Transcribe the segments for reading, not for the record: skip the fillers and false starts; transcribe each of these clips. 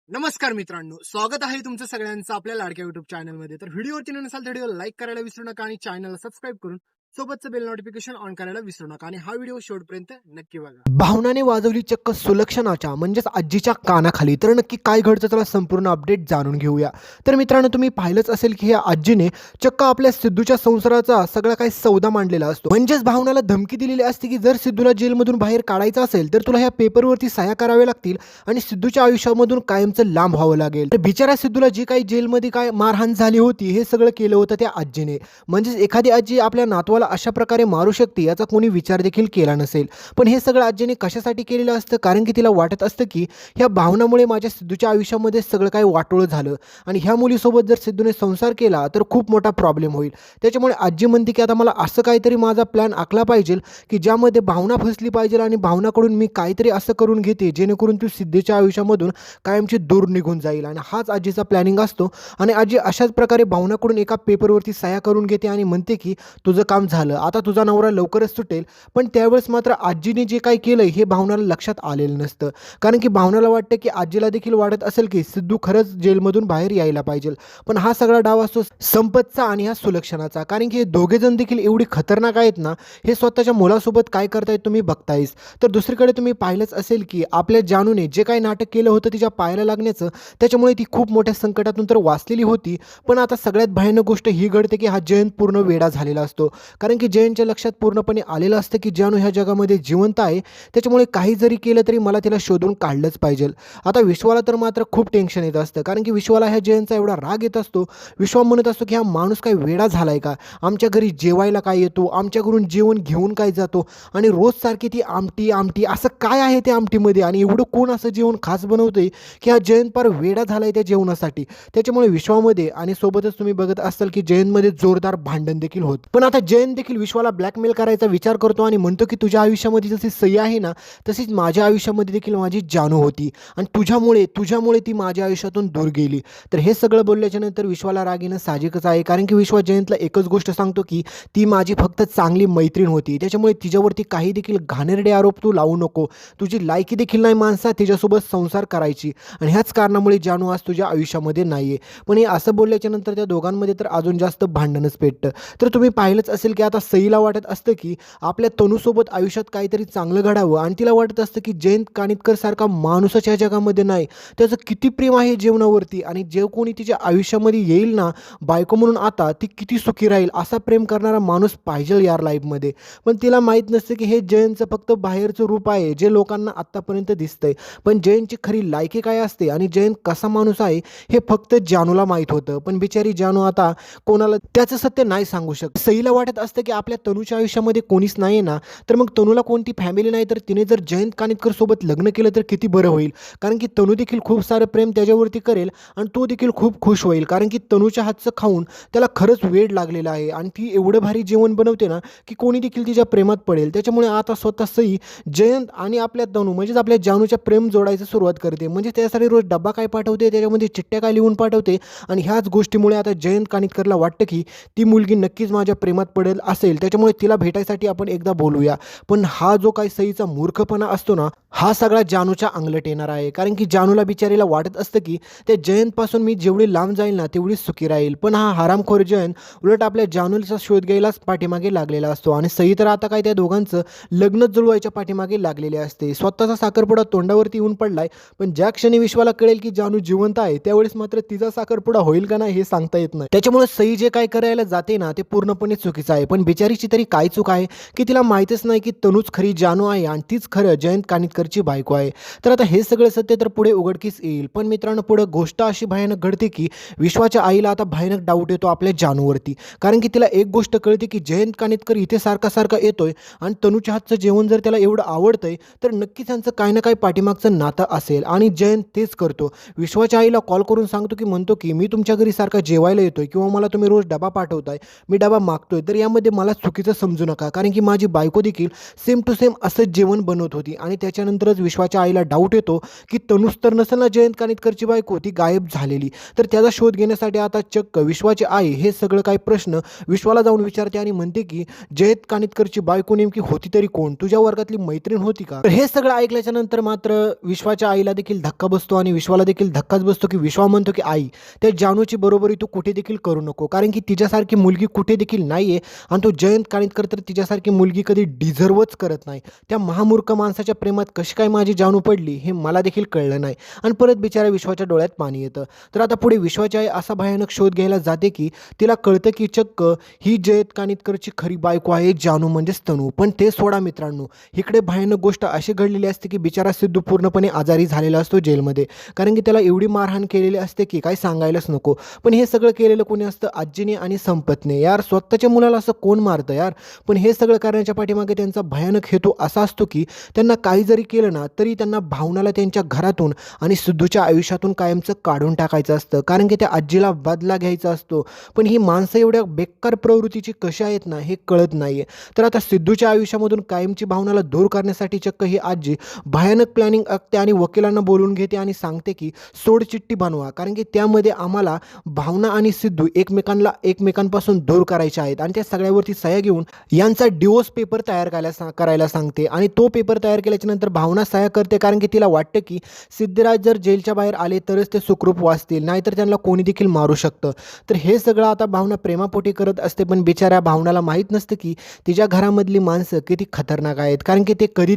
नमस्कार मित्रांनो, स्वागत आहे तुमचं सगळ्यांचं आपल्या लाडक्या युट्यूब चॅनलमध्ये. तर व्हिडिओवरती नसाल तर व्हिडिओ लाईक करायला विसरू नका आणि चॅनलला सबस्क्राईब करून सोबतचं बेल नोटिफिकेशन ऑन करायला विसरू नका आणि हा व्हिडिओ शेवटपर्यंत नक्की बघा. भावनाने वाजवली चक्क सुलक्षणाच्या म्हणजेच आजीच्या कानाखाली. तर नक्की काय घडतं चला संपूर्ण अपडेट जाणून घेऊया. तर मित्रांनो, तुम्ही पाहिलंच असेल की ह्या आजीने चक्क आपल्या सिद्धूच्या संसाराचा सगळा काही सौदा मांडलेला असतो. म्हणजेच भावनाला धमकी दिलेली असते की जर सिद्धूला जेलमधून बाहेर काढायचं असेल तर तुला ह्या पेपरवरती सह्या कराव्या लागतील आणि सिद्धूच्या आयुष्यामधून कायमचं लांब व्हावं लागेल. तर बिचारा सिद्धूला जी काही जेलमध्ये काय मारहाण झाली होती हे सगळं केलं होतं त्या आजीने. म्हणजेच एखादी आजी आपल्या नातवाला अशा प्रकारे मारू शकते याचा कोणी विचार देखील केला नसेल. पण हे सगळं आजीने कशासाठी केलेलं असतं, कारण की तिला वाटत असतं की ह्या भावनामुळे माझ्या सिद्धूच्या आयुष्यामध्ये सगळं काही वाटोळं झालं आणि ह्या मुलीसोबत जर सिद्धूने संसार केला तर खूप मोठा प्रॉब्लेम होईल. त्याच्यामुळे आजी म्हणते की आता मला असं काहीतरी माझा प्लॅन आखला पाहिजे की ज्यामध्ये भावना फसली पाहिजे आणि भावनाकडून मी काहीतरी असं करून घेते जेणेकरून ती सिद्धूच्या आयुष्यामधून कायमची दूर निघून जाईल. आणि हाच आजीचा प्लॅनिंग असतो. आणि आजी अशाच प्रकारे भावनाकडून एका पेपरवरती सह्या करून घेते आणि म्हणते की तुझं काम झालं, आता तुझा नवरा लवकरच सुटेल. पण त्यावेळेस मात्र आजीने जे काही केलं हे भावनाला लक्षात आलेलं नसतं. कारण की भावनाला वाटतं की आजीला देखील वाटत असेल की सिद्धू खरंच जेलमधून बाहेर यायला पाहिजे. पण हा सगळा डाव असतो संपतचा आणि ह्या सुलक्षणाचा. कारण की हे दोघे जण देखील एवढी खतरनाक आहेत ना, हे स्वतःच्या मुलासोबत काय करतायत तुम्ही बघतायच. तर दुसरीकडे तुम्ही पाहिलंच असेल की आपल्या जानूने जे काही नाटक केलं होतं तिच्या पायाला लागण्याचं, त्याच्यामुळे ती खूप मोठ्या संकटातून तर वाचलेली होती. पण आता सगळ्यात भयानक गोष्ट ही घडते की हा जयंत पूर्ण वेडा झालेला असतो. कारण की जयंतच्या लक्षात पूर्णपणे आलेलं असतं की जानू ह्या जगामध्ये जिवंत आहे, त्याच्यामुळे काही जरी केलं तरी मला तिला शोधून काढलंच पाहिजे. आता विश्वाला तर मात्र खूप टेन्शन येत असतं. कारण की विश्वाला ह्या जयंतचा एवढा राग येत असतो. विश्वा म्हणत असतो की हा माणूस काय वेडा झालाय का, आमच्या घरी जेवायला काय येतो, आमच्या घरून जेवण घेऊन काय जातो आणि रोज सारखी ती आमटी आमटी, असं काय आहे त्या आमटीमध्ये आणि एवढं कोण असं जेवण खास बनवतंय की हा जयंत फार वेडा झालाय त्या जेवणासाठी. त्याच्यामुळे विश्वामध्ये आणि सोबतच तुम्ही बघत असाल की जयंतमध्ये जोरदार भांडण देखील होत. पण आता जयंत देखील विश्वाला ब्लॅकमेल करायचा विचार करतो आणि म्हणतो की तुझ्या आयुष्यामध्ये जशी सई आहे ना, तशीच माझ्या आयुष्यामध्ये देखील माझी जानू होती आणि तुझ्यामुळे ती माझ्या आयुष्यातून दूर गेली. तर हे सगळं बोलल्याच्या नंतर विश्वाला राग येणं साहजिकच आहे. कारण की विश्वा जयंतला एकच गोष्ट सांगतो की ती माझी फक्त चांगली मैत्रीण होती, त्याच्यामुळे तिच्यावरती काही देखील घाणेरडे आरोप तू लावू नको. तुझी लायकी देखील नाही माणसा तिच्यासोबत संसार करायची आणि ह्याच कारणामुळे जानू आज तुझ्या आयुष्यामध्ये नाहीये. पण हे असं बोलल्याच्या नंतर त्या दोघांमध्ये तर अजून जास्त भांडणच पेटतं. तर तुम्ही पाहिलंच असेल की आता सईला वाटत असतं की आपल्या तनूसोबत आयुष्यात काहीतरी चांगलं घडावं आणि तिला वाटत असतं की जयंत कानिटकर सारखा माणूसच या जगामध्ये नाही. त्याचं किती प्रेम आहे जीवनावरती आणि जे कोणी तिच्या आयुष्यामध्ये येईल ना बायको म्हणून, आता ती किती सुखी राहील असा प्रेम करणारा माणूस पाहिजे यार लाईफमध्ये. पण तिला माहीत नसतं की हे जयंतचं फक्त बाहेरचं रूप आहे जे लोकांना आत्तापर्यंत दिसतंय. पण जयंतची खरी लायकी काय असते आणि जयंत कसा माणूस आहे हे फक्त जानूला माहीत होतं. पण बिचारी जानू आता कोणाला त्याचं सत्य नाही सांगू शकत. सईला वाटत असतं की आपल्या तनूच्या आयुष्यामध्ये कोणीच नाही ना, तर मग तनूला कोणती फॅमिली नाही, तर तिने जर जयंत कानिटकर सोबत लग्न केलं तर किती बरं होईल. कारण की तनू देखील खूप सारं प्रेम त्याच्यावरती करेल आणि तो देखील खूप खुश होईल. कारण की तनूच्या हातचं खाऊन त्याला खरंच वेड लागलेलं आहे आणि ती एवढं भारी जेवण बनवते ना की कोणी देखील तिच्या प्रेमात पडेल. त्याच्यामुळे आता स्वतः सई जयंत आणि आपल्या तनू म्हणजेच आपल्या जानूच्या प्रेम जोडायची सुरुवात करते. म्हणजे त्यासाठी रोज डब्बा काय पाठवते, त्याच्यामध्ये चिठ्ठ्या काय लिहून पाठवते आणि ह्याच गोष्टीमुळे आता जयंत कानिटकरला वाटतं की ती मुलगी नक्कीच माझ्या प्रेमात पडेल असेल, त्याच्यामुळे तिला भेटायसाठी आपण एकदा बोलूया. पण हा जो काही सईचा मूर्खपणा असतो ना, हा सगळा जानूच्या अंगलट येणार आहे. कारण की जानूला बिचारीला वाटत असतं की त्या जयंतपासून मी जेवढी लांब जाईल ना तेवढी सुखी राहील. पण हा हरामखोर जयंत उलट आपल्या जानूचा शोध घ्यायलाच पाठीमागे लागलेला असतो आणि सई तर आता काय त्या दोघांचं लग्न जुळवायच्या पाठीमागे लागलेले असते. स्वतःचा साखरपुडा तोंडावरती येऊन पडलाय, पण ज्या क्षणी विश्वाला कळेल की जानू जिवंत आहे त्यावेळेस मात्र तिचा साखरपुडा होईल का नाही हे सांगता येत नाही. त्याच्यामुळे सई जे काय करायला जाते ना ते पूर्णपणे चुकीचं आहे. पण बिचारीची तरी काय चूक आहे की तिला माहीतच नाही की तनूच खरी जानू आहे आणि तीच खरं जयंत कानिटकरची बायको आहे. तर आता हे सगळं सत्य तर पुढे उघडकीस येईल. पण मित्रांनो, पुढे गोष्ट अशी भयानक घडते की विश्वाच्या आईला आता भयानक डाऊट येतो आपल्या जानूवरती. कारण की तिला एक गोष्ट कळते की जयंत कानिटकर इथे सारखा येतोय आणि तनूच्या हातचं जेवण जर त्याला एवढं आवडतंय तर नक्कीच त्यांचं काही ना काही पाठीमागचं नातं असेल आणि जयंत तेच करतो. विश्वाच्या आईला कॉल करून सांगतो की म्हणतो की मी तुमच्या घरी सारखा जेवायला येतोय किंवा मला तुम्ही रोज डबा पाठवताय, मी डबा मागतोय, तर यामध्ये यामध्ये मला चुकीचं समजू नका, कारण की माझी बायको देखील सेम टू सेम असंच जेवण बनवत होती. आणि त्याच्यानंतरच विश्वाच्या आईला डाऊट येतो की तनुज तर नसेल ना जयंत कानिटकरची बायको, ती गायब झालेली. तर त्याचा शोध घेण्यासाठी आता चक्क विश्वाची आई हे सगळं काही प्रश्न विश्वाला जाऊन विचारते आणि म्हणते की जयंत कानिटकरची बायको नेमकी होती तरी कोण? तुझ्या वर्गातली मैत्रीण होती का? तर हे सगळं ऐकल्याच्या नंतर मात्र विश्वाच्या आईला देखील धक्का बसतो आणि विश्वाला देखील धक्काच बसतो की विश्वा म्हणतो की आई, त्या जानूची बरोबरी तू कुठे देखील करू नको, कारण की तिच्यासारखी मुलगी कुठे देखील नाहीये आणि तो जयंत कानिटकर तर तिच्यासारखी मुलगी कधी डिझर्वच करत नाही. त्या महामूर्ख माणसाच्या प्रेमात कशी काय माझी जानू पडली हे मला देखील कळलं नाही. आणि परत बिचाऱ्या विश्वाच्या डोळ्यात पाणी येतं. तर आता पुढे विश्वाची आई असा भयानक शोध घ्यायला जाते की तिला कळतं की चक्क ही जयंत कानिटकरची खरी बायको आहे जानू, म्हणजेच तनू. पण ते सोडा मित्रांनो, इकडे भयानक गोष्ट अशी घडलेली असते की बिचारा सिद्धू पूर्णपणे आजारी झालेला असतो जेलमध्ये, कारण की त्याला एवढी मारहाण केलेली असते की काय सांगायलाच नको. पण हे सगळं केलेलं कोणी असतं? आजीने आणि संपतने. यार, स्वतःच्या मुलाला असं कोण मारतं यार? पण हे सगळं करण्याच्या पाठीमागे त्यांचा भयानक हेतू असा असतो की त्यांना काही जरी केलं ना तरी त्यांना भावनाला त्यांच्या घरातून आणि सिद्धूच्या आयुष्यातून कायमचं काढून टाकायचं असतं, कारण की त्या आजीला बदला घ्यायचा असतो. पण ही माणसं एवढ्या बेकार प्रवृत्तीची कशी आहेत ना हे कळत नाहीये. तर आता सिद्धूच्या आयुष्यामधून कायमची भावनाला दूर करण्यासाठी चक्क ही आजी भयानक प्लॅनिंग आखते आणि वकिलांना बोलवून घेते आणि सांगते की सोडचिठ्ठी बनवा, कारण की त्यामध्ये आम्हाला भावना आणि सिद्धू एकमेकांपासून दूर करायचे आहेत. आणि त्या सगळ्यावरती सह्या घेऊन यांचा डिवोर्स पेपर तयार करायला सांगते. आणि तो पेपर तयार केल्याच्या नंतर भावना सह्या करते, कारण की तिला वाटतं की सिद्धिराज जर जेलच्या बाहेर आले तरच ते सुखरूप वाचतील, नाहीतर त्यांना कोणी देखील मारू शकतं. तर हे सगळं आता भावना प्रेमापोटी करत असते, पण बिचाऱ्या भावनाला माहीत नसतं की तिच्या घरामधली माणसं किती खतरनाक आहेत, कारण की ते कधी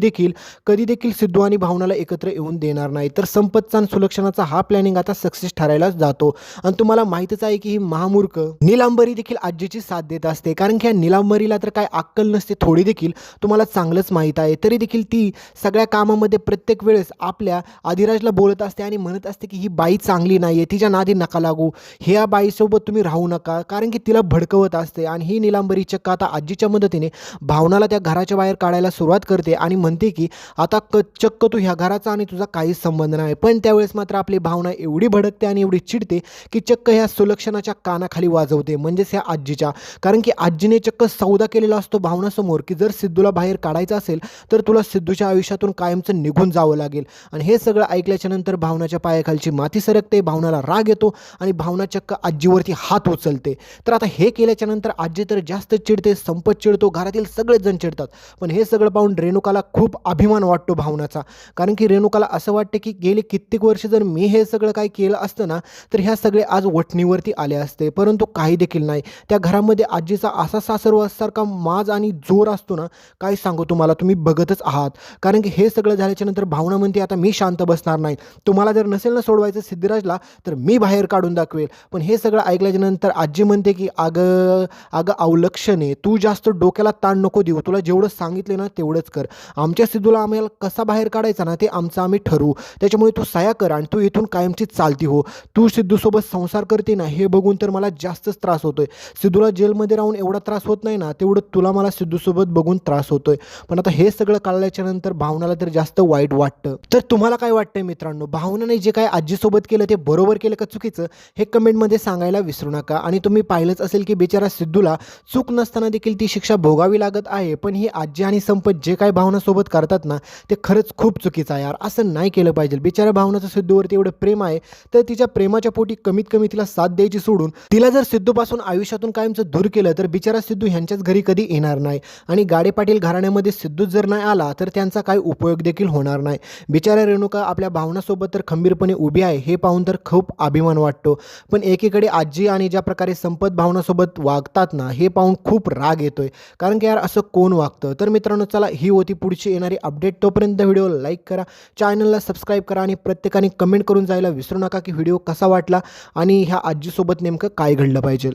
देखील सिद्धू आणि भावनाला एकत्र येऊन देणार नाही. तर संपतचा आणि सुलक्षणाचा हा प्लॅनिंग आता सक्सेस ठरायलाच जातो. आणि तुम्हाला माहीतच आहे की ही महामूर्ख नीलांबरी देखील आजीची साथ देत असते, कारण की या नीलांबरीला तर काय अक्कल नसते थोडी देखील, तुम्हाला चांगलंच माहीत आहे. तरी देखील ती सगळ्या कामामध्ये प्रत्येक वेळेस आपल्या अधिराजला बोलत असते आणि म्हणत असते की ही बाई चांगली नाही आहे, तिच्या नादी नका लागू, ह्या बाईसोबत तुम्ही राहू नका, कारण की तिला भडकवत असते. आणि ही नीलांबरी चक्क आता आजीच्या मदतीने भावनाला त्या घराच्या बाहेर काढायला सुरुवात करते आणि म्हणते की आता चक्क तू ह्या घराचा आणि तुझा काहीच संबंध नाही. पण त्यावेळेस मात्र आपली भावना एवढी भडकते आणि एवढी चिडते की चक्क ह्या सुलक्षणाच्या कानाखाली वाजवते, म्हणजेच ह्या आजीच्या. कारण की आजीने चक्क सौदा केलेला असतो भावनासमोर की जर सिद्धूला बाहेर काढायचं असेल तर तुला सिद्धूच्या आयुष्यातून कायमचं निघून जावं लागेल. आणि हे सगळं ऐकल्याच्या नंतर भावनाच्या पायाखालची माती सरकते, भावनाला राग येतो आणि भावना चक्क आजीवरती हात उचलते. तर आता हे केल्याच्या नंतर आजी तर जास्त चिडते, संपत चिडतो, घरातील सगळेच जण चिडतात. पण हे सगळं पाहून रेणुकाला खूप अभिमान वाटतो भावनाचा, कारण की रेणुकाला असं वाटतं की गेली कित्येक वर्ष जर मी हे सगळं काही केलं असतं ना तर ह्या सगळे आज वठणीवरती आले असते. परंतु काही देखील नाही. त्या घरामध्ये आजीचा असा सासरवासारखा माज आणि जोर असतो ना, काय सांगू तुम्हाला, तुम्ही बघतच आहात. कारण की हे सगळं झाल्याच्या नंतर भावना म्हणते आता मी शांत बसणार नाही, तुम्हाला जर नसेल ना सोडवायचं सिद्धिराजला तर मी बाहेर काढून दाखवेल. पण हे सगळं ऐकल्याच्या नंतर आजी म्हणते की अगं अवलक्षणे, तू जास्त डोक्याला ताण नको देऊ, तुला जेवढं सांगितले ना तेवढंच कर. आमच्या सिद्धूला आम्हाला कसा बाहेर काढायचा ना ते आमचं आम्ही ठरवू, त्याच्यामुळे तू सह्या कर आणि तू इथून कायमची चालती हो. तू सिद्धूसोबत संसार करते ना हे बघून तर मला जास्तच त्रास होतोय. सिद्धूला जेलमध्ये राहून एवढा त्रास होत नाही ना तेवढं तुला मला सिद्धूसोबत बघून त्रास होतोय. पण आता हे सगळं कळल्याच्या नंतर भावनाला तर जास्त वाईट वाटतं. तर तुम्हाला काय वाटतंय मित्रांनो, भावनाने जे काय आजीसोबत केलं ते बरोबर केलं का चुकीचं हे कमेंटमध्ये सांगायला विसरू नका. आणि तुम्ही पाहिलंच असेल की बिचारा सिद्धूला चूक नसताना देखील ती शिक्षा भोगावी लागत आहे. पण ही आजी आणि संपत जे काय भावनासोबत करतात ना ते खरंच खूप चुकीचं आहे यार, असं नाही केलं पाहिजे. बिचारा भावनाचं सिद्धूवरती एवढं प्रेम आहे तर तिच्या प्रेमाच्या पोटी कमीत कमी तिला साथ द्यायची सोडून तिला जर सिद्धूपासून आयुष्यातून कायमचं दूर केलं तर बिचारा सिद्धू ह्यांच्याच घरी कधी येणार नाही. आणि गाडे पाटील घराण्यामध्ये सिद्धू जर नाही आला तर त्यांचा काही उपयोग देखील होणार नाही. बिचारा रेणुका आपल्या भावनासोबत तर खंबीरपणे उभी आहे हे पाहून तर खूप अभिमान वाटतो. पण एकीकडे आजी आणि ज्या प्रकारे संपत भावनासोबत वागतात ना हे पाहून खूप राग येतोय, कारण की यार असं कोण वागतं. तर मित्रांनो चला, ही होती पुढची येणारी अपडेट. तोपर्यंत व्हिडिओला लाईक करा, चॅनलला सबस्क्राईब करा आणि प्रत्येकाने कमेंट करून जायला विसरू नका की व्हिडिओ कसा वाटला आणि ह्या आजीसोबत नेमकं काय घडलं पाहिजे.